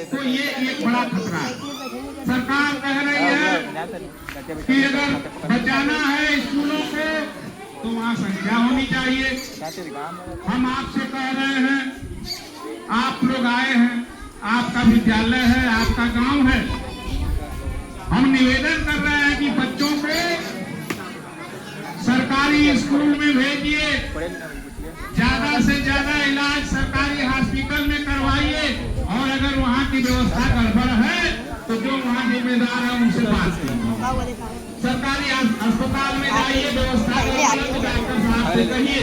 तो ये एक बड़ा खतरा है। सरकार कह रही है कि अगर बचाना है स्कूलों को तो वहाँ संख्या होनी चाहिए। हम आपसे कह रहे हैं, आप लोग आए हैं, आपका विद्यालय है, आपका गांव है, हम निवेदन कर रहे हैं कि बच्चों को सरकारी स्कूल में भेजिए, ज्यादा से ज्यादा इलाज सरकारी हॉस्पिटल में करवाइए, और अगर वहाँ की व्यवस्था गड़बड़ है तो जो वहाँ जिम्मेदार है उनसे बात कीजिए। सरकारी अस्पताल में जाइए, व्यवस्था डॉक्टर साहब से कहिए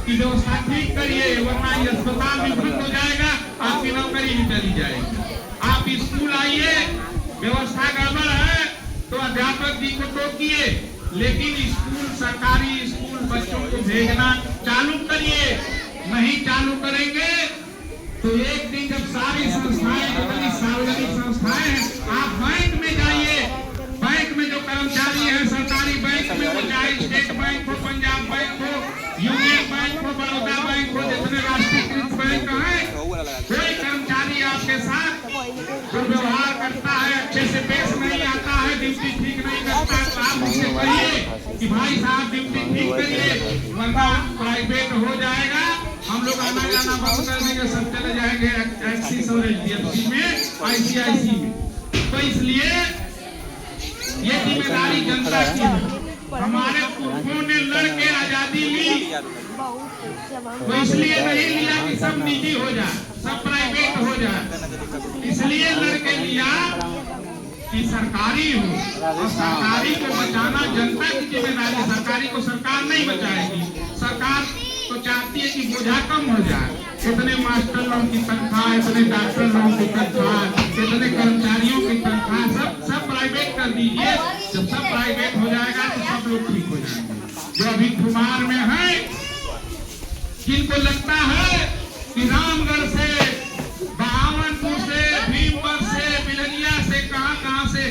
कि व्यवस्था ठीक करिए, वरना ये अस्पताल भी बंद हो जाएगा, आपकी नौकरी भी चली जाएगी। आप स्कूल आइए, व्यवस्था गड़बड़ है तो अध्यापक जी को टोकिए, लेकिन स्कूल, सरकारी स्कूल बच्चों को भेजना चालू करिए। नहीं चालू करेंगे तो एक दिन जब सारी संस्थाएं, जितनी सार्वजनिक संस्थाएं हैं, आप बैंक में जाइए, बैंक में जो कर्मचारी हैं सरकारी बैंक में, वो चाहे स्टेट बैंक हो, पंजाब बैंक हो, यूनियन बैंक हो, बड़ौदा बैंक हो, जितने राष्ट्रीयकृत बैंक हैं, कोई कर्मचारी आपके साथ दुर्व्यवहार करता है, अच्छे से पेश नहीं आता है, ड्यूटी ठीक नहीं करता है, तो आप उससे कहिए कि भाई साहब ड्यूटी ठीक करिए, वरना प्राइवेट हो जाएगा, हम लोग आना जाना बंद कर देंगे, सब चले जाएंगे एक्सिस और एचडीएफसी में, आईसीआईसी में। तो इसलिए ये जिम्मेदारी जनता की है। हमारे पुरखों ने लड़ के आजादी ली, तो इसलिए नहीं लिया कि सब निजी हो जाए, सब प्राइवेट हो जाए, इसलिए लड़ के लिया कि सरकारी हो, और सरकारी को बचाना जनता की जिम्मेदारी। सरकारी को सरकार नहीं बचाएगी, सरकार तो चाहती है कि बोझा कम हो जाए, इतने मास्टर लोगों की तनख्वाह, इतने डॉक्टर लोगों की तनख्वाह, इतने कर्मचारियों की तनख्वाह सब प्राइवेट कर दीजिए। जब सब प्राइवेट हो जाएगा तो सब लोग ठीक हो जाएंगे। जो अभी खुमार में है, जिनको लगता है कि रामगढ़ से, बहावनपुर से, भीमगढ़ से, बिलरिया से, कहां से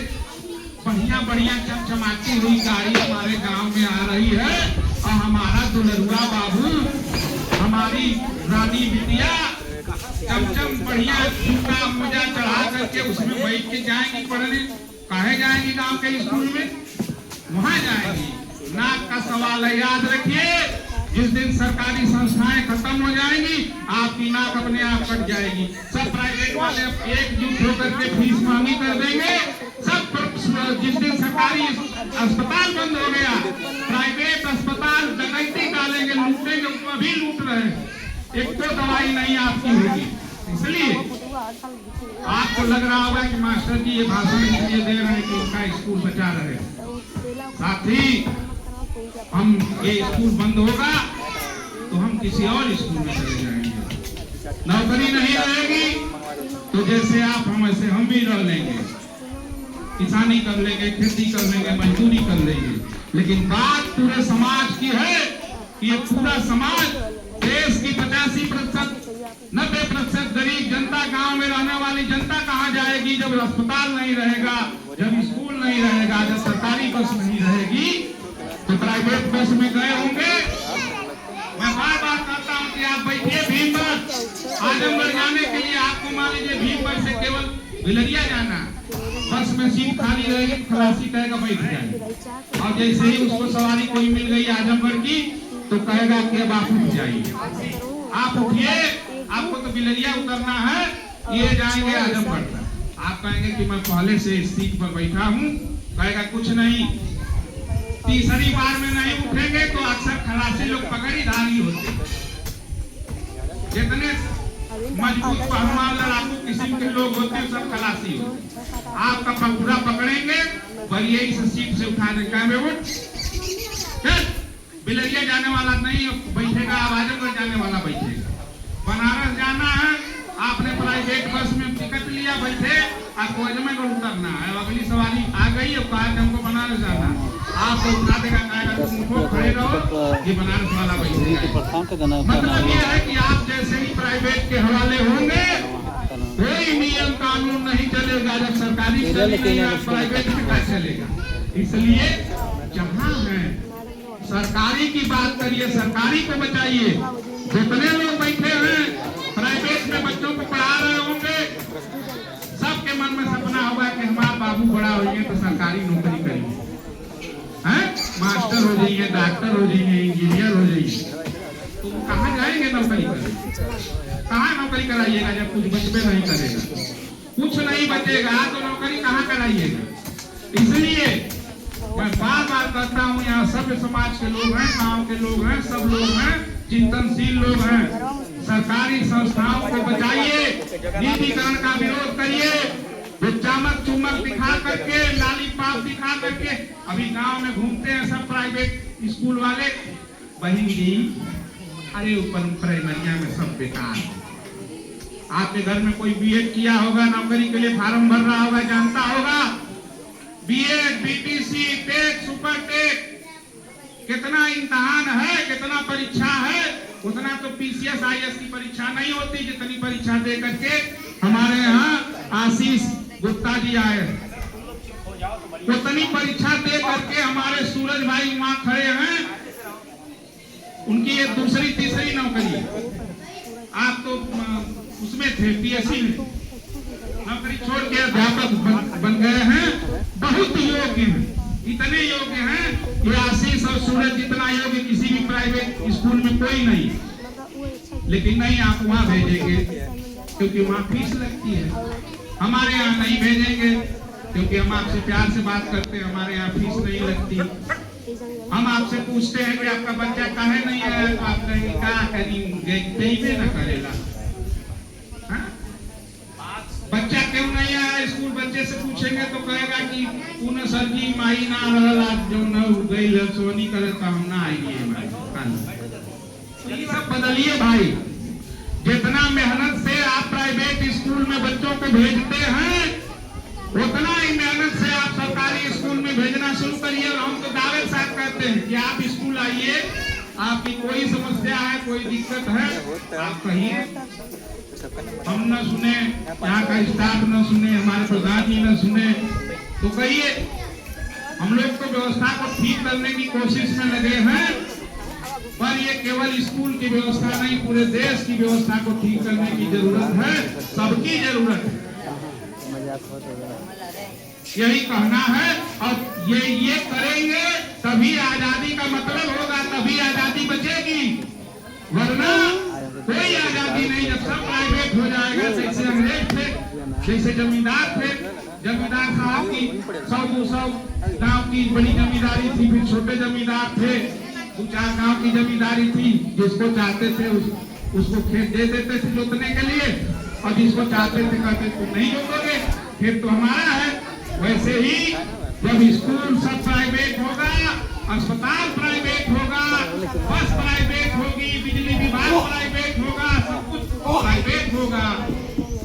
बढ़िया बढ़िया चमचमाती हुई गाड़ी हमारे गांव में आ रही है, और हमारा दुलरुआ बाबू, हमारी रानी बिटिया चमचम बढ़िया जूता मोजा चढ़ा करके उसमें बैठ के जाएंगी पढ़ने। काहे जाएंगी? गांव के स्कूल में वहां जाएंगी। नाक का सवाल है, याद रखिए, जिस दिन सरकारी संस्थाएं खत्म हो जाएंगी, आपकी नाक अपने आप कट जाएगी। सब प्राइवेट वाले एकजुट होकर के फीस मांगी कर देंगे। सब जिस दिन सरकारी अस्पताल बंद हो गया, प्राइवेट अस्पताल डकैती डालेंगे, लूटेंगे, अभी लूट रहे हैं, एक तो दवाई नहीं आपकी होगी। इसलिए आपको लग रहा होगा कि मास्टर जी ये भाषण इसलिए दे रहे हैं कि उनका स्कूल बचा रहे, साथ ही हम ये स्कूल बंद होगा तो हम किसी और स्कूल में चले जाएंगे, नौकरी नहीं रहेगी, तो जैसे आप हम ऐसे हम भी रह लेंगे, किसानी कर लेंगे, खेती कर लेंगे, मजदूरी कर लेंगे। लेकिन बात पूरे समाज की है कि ये पूरा समाज, देश की 85%, 90% गरीब जनता, गांव में रहने वाली जनता कहाँ जाएगी जब अस्पताल नहीं रहेगा, जब स्कूल नहीं रहेगा, जब सरकारी बस नहीं रहेगी, तो प्राइवेट बस में गए होंगे। मैं बार बार कहता हूँ कि आप बैठिए भीमगढ़, आजमगढ़ जाने के लिए आपको मान लीजिए भीमगढ़ से केवल बिलरिया जाना, बस में सीट खाली रहेगी, खलासी कहेगा बैठ जाए, और जैसे ही उसको सवारी कोई मिल गई आजमगढ़ की तो कहेगा कि अब आप उठ जाइए। आप उठिए, आपको तो बिलरिया उतरना है, ये जाएंगे आजमगढ़ तक। आप कहेंगे कि मैं पहले से इस सीट पर बैठा हूँ, कहेगा कुछ नहीं। तीसरी बार में नहीं उठेंगे तो अक्सर खलासी लोग पकड़ीधारी होते, जितने मजबूत पहलवान लड़ाकू किस्म के लोग होते हैं सब खलासी होते। आपका पूरा पकड़ेंगे, बलिए इस सीट से उठा देंगे, उठ, बिलरिया जाने वाला नहीं बैठेगा, आजमगढ़ जाने वाला बैठेगा। बनारस जाना है, आपने प्राइवेट बस में टिकट लिया, बैठे, आपको आजमगढ़ उतरना है, अगली सवारी आ गई, अब कहा हमको बनारस जाना, आपको उठा देगा, कहेगा तुम खड़े रहो, ये बनारस वाला बैठेगा। मतलब ये है कि आप जैसे ही प्राइवेट के हवाले होंगे, कोई नियम कानून नहीं चलेगा। जब सरकारी चलेगा, प्राइवेट में क्या चलेगा? इसलिए जहाँ है सरकारी की बात करिए, सरकारी को बचाइए। जितने लोग बैठे हैं प्राइवेट में बच्चों को पढ़ा रहे होंगे, बड़ा होइए तो सरकारी नौकरी करिए, हैं, मास्टर हो जाइए, डॉक्टर हो जाइए, इंजीनियर हो जाइए, तो कहाँ जाएंगे नौकरी करने? कहाँ नौकरी कराइएगा जब कुछ बचबे नहीं करेगा, कुछ नहीं बचेगा तो नौकरी कहाँ कराइएगा? इसलिए मैं बार बार कहता हूँ, यहाँ सभ्य समाज के लोग हैं, गांव के लोग हैं, सब लोग हैं, चिंतनशील लोग हैं, सरकारी संस्थाओं को बचाइए, निजीकरण का विरोध करिए, जो चमक चुमक दिखा करके, लॉलीपॉप दिखा करके अभी गांव में घूमते हैं सब प्राइवेट स्कूल वाले। बहन जी, अरे ऊपर प्राइमरिया में सब बेकार है। आपके घर में कोई बीएड किया होगा, नौकरी के लिए फार्म भर रहा होगा, जानता होगा BEd, BTC, TET, super TET कितना इम्तहान है, कितना परीक्षा है, उतना तो पीसीएस आईएएस की परीक्षा नहीं होती जितनी परीक्षा दे करके हमारे यहाँ आशीष गुप्ता जी आए, उतनी परीक्षा दे करके हमारे सूरज भाई वहां खड़े हैं, उनकी ये दूसरी तीसरी नौकरी है। आप तो उसमें थे, पीएससी में नौकरी छोड़ के अध्यापक बन गए हैं, बहुत योग्य हैं, इतने योग्य हैं ये आशीष और सूरज जितना योग्य किसी भी प्राइवेट स्कूल में कोई नहीं। लेकिन नहीं, आप वहाँ भेजेंगे क्योंकि वहाँ फीस लगती है, हमारे यहाँ नहीं भेजेंगे क्योंकि हम आपसे प्यार से बात करते हैं, हमारे यहाँ फीस नहीं लगती। हम आपसे पूछते हैं कि आपका बच्चा काहे नहीं आया, तो आप कहेंगे क्या करेंगे, न करेगा। बच्चा क्यों नहीं आया स्कूल, बच्चे से पूछेंगे तो कहेगा कि पुनः सर जी माई ना रहला, जो न गई सोनी करे तो हम ना आएंगे। ये सब बदलिए भाई, जितना मेहनत से आप प्राइवेट स्कूल में बच्चों को भेजते हैं, उतना ही मेहनत से आप सरकारी स्कूल में भेजना शुरू करिए। और हम तो दावे के साथ कहते हैं कि आप स्कूल आइए, आपकी कोई समस्या है, कोई दिक्कत है, आप कहिए, हम न सुने, यहाँ का स्टाफ न सुने, हमारे प्रधान जी न सुने तो कहिए। हम लोग तो व्यवस्था को ठीक करने की कोशिश में लगे हैं, पर ये केवल स्कूल की व्यवस्था नहीं, पूरे देश की व्यवस्था को ठीक करने की जरूरत है, सबकी जरूरत है, यही कहना है। और ये करेंगे तभी आजादी का मतलब होगा, तभी आजादी बचेगी, वरना कोई आजादी नहीं। जब सब प्राइवेट हो जाएगा, जैसे अंग्रेज थे, जैसे जमींदार थे, जमींदार साहब की 100-200 गांव की बड़ी जमींदारी थी, फिर छोटे जमींदार थे, 2-4 गांव की जमींदारी थी, जिसको चाहते थे उसको खेत दे देते थे जोतने के लिए, और जिसको चाहते थे कहते तुम नहीं जोतोगे, खेत तो हमारा है। वैसे ही जब स्कूल सब प्राइवेट होगा, अस्पताल प्राइवेट होगा, बस प्राइवेट होगी, बिजली विभाग प्राइवेट होगा, सब कुछ प्राइवेट होगा,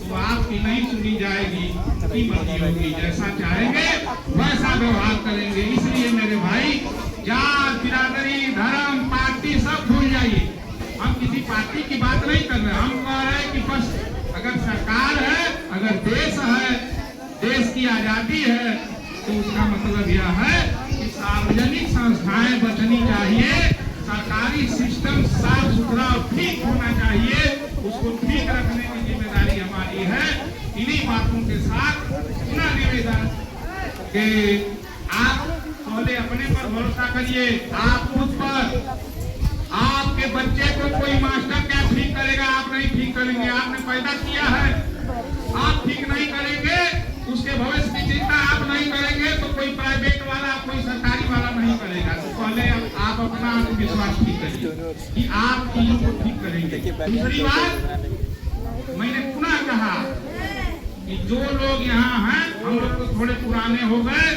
तो आपकी नहीं सुनी जाएगी, कीमती होगी, जैसा चाहेंगे वैसा व्यवहार करेंगे। इसलिए मेरे भाई, जात, बिरादरी, धर्म, पार्टी सब भूल जाइए। हम किसी पार्टी की बात नहीं कर रहे, हम कह रहे हैं कि बस अगर सरकार है, अगर देश है, देश की आजादी है, तो उसका मतलब यह है कि सार्वजनिक संस्थाएं बचनी चाहिए, सरकारी सिस्टम साफ सुथरा और ठीक होना चाहिए, उसको ठीक रखने की जिम्मेदारी हमारी है। इन्हीं बातों के साथ पुनः निवेदन कि आप पहले अपने पर भरोसा करिए, आप खुद पर। आपके बच्चे को कोई मास्टर क्या ठीक करेगा, आप नहीं ठीक करेंगे, आपने पैदा किया है, आप ठीक नहीं करेंगे, उसके भविष्य की चिंता आप नहीं करेंगे, तो कोई प्राइवेट वाला, कोई सरकारी वाला नहीं करेगा। तो पहले आप अपना विश्वास ठीक करिए कि आप चीजों को ठीक करेंगे। दूसरी बात, मैंने पुनः कहा कि जो लोग यहाँ हैं, हम लोग तो थोड़े पुराने हो गए,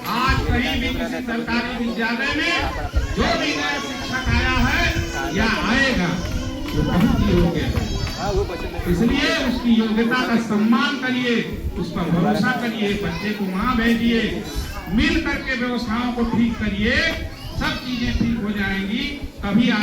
आज कहीं भी किसी सरकारी विद्यालय में जो भी नया शिक्षक आया है या आएगा, वो बहुत योग्य है, इसलिए उसकी योग्यता का सम्मान करिए, उस पर भरोसा करिए, बच्चे को वहाँ भेजिए, मिल करके व्यवस्थाओं को ठीक करिए, सब चीजें ठीक हो जाएंगी, तभी आ